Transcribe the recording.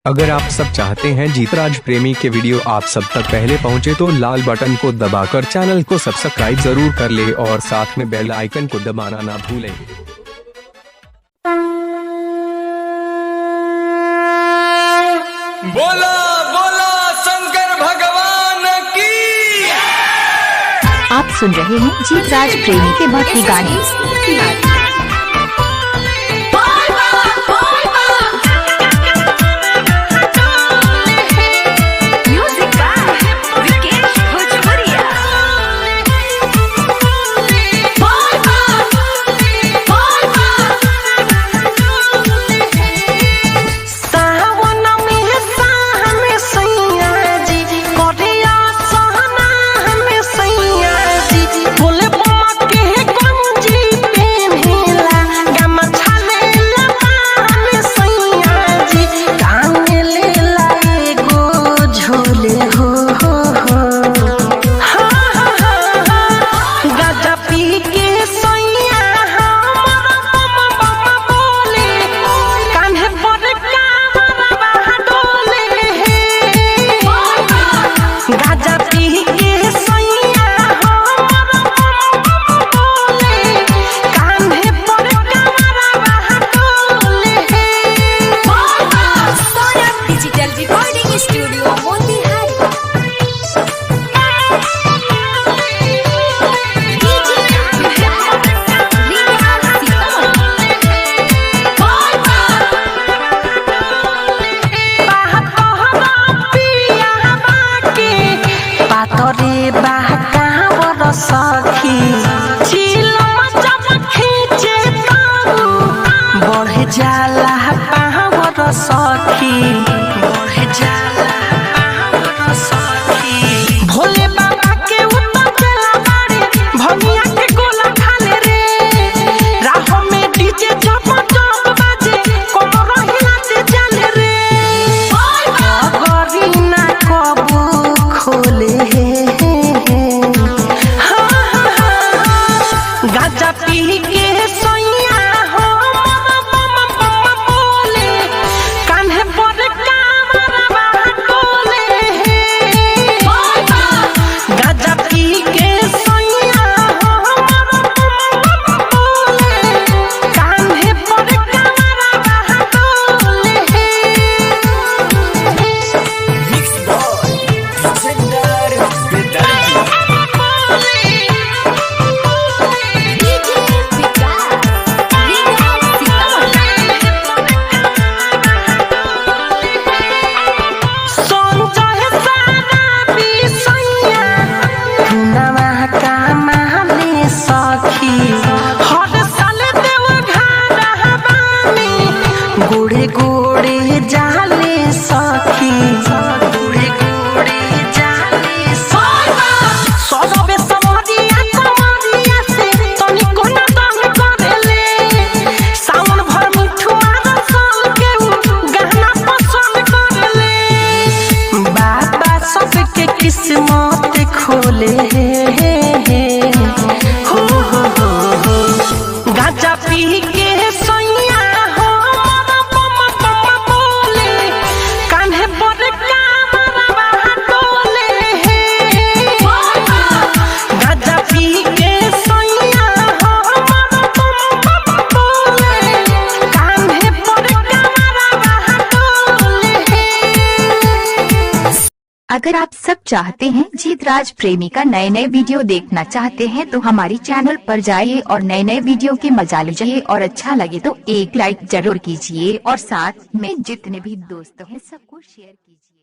अगर आप सब चाहते हैं जीतराज प्रेमी के वीडियो आप सब तक पहले पहुंचे तो लाल बटन को दबाकर चैनल को सब्सक्राइब जरूर कर ले और साथ में बेल आइकन को दबाना ना भूलें। बोला बोला शंकर भगवान की। आप सुन रहे हैं जीतराज प्रेमी के भक्ति गाने। सखी चिलम जब खींचे तारू बढ़ जाला पावर सखी बढ़ जाला पावर सखी भोले बाबा के उतर चला बारे भगिया के गोला खाले रे राह में डीजे चप चप बाजे कमर हिलाते चले रे गरी ना कबू खोले गाजा पी के सोइया हो बोले कान्हे पर कामरवा डोले गाजा पी के सोइया हो बोले कान्हे पर कामरवा डोले। मिक्स बॉय सेंटर बेदारी गोड़े गोड़े जाले सखी गोड़े गोड़े जाले सबे समरिया समरिया से तनी कोना दान करेले सावन भर मिठुआ रसल के गहना पसंद करेले बाबा सबके किस्मत खोले हो गाजा पी के सोइया अगर आप सब चाहते हैं जीतराज प्रेमी का नए नए वीडियो देखना चाहते हैं तो हमारी चैनल पर जाइए और नए नए वीडियो के मजा लीजिए और अच्छा लगे तो एक लाइक जरूर कीजिए और साथ में जितने भी दोस्त हैं सबको शेयर कीजिए।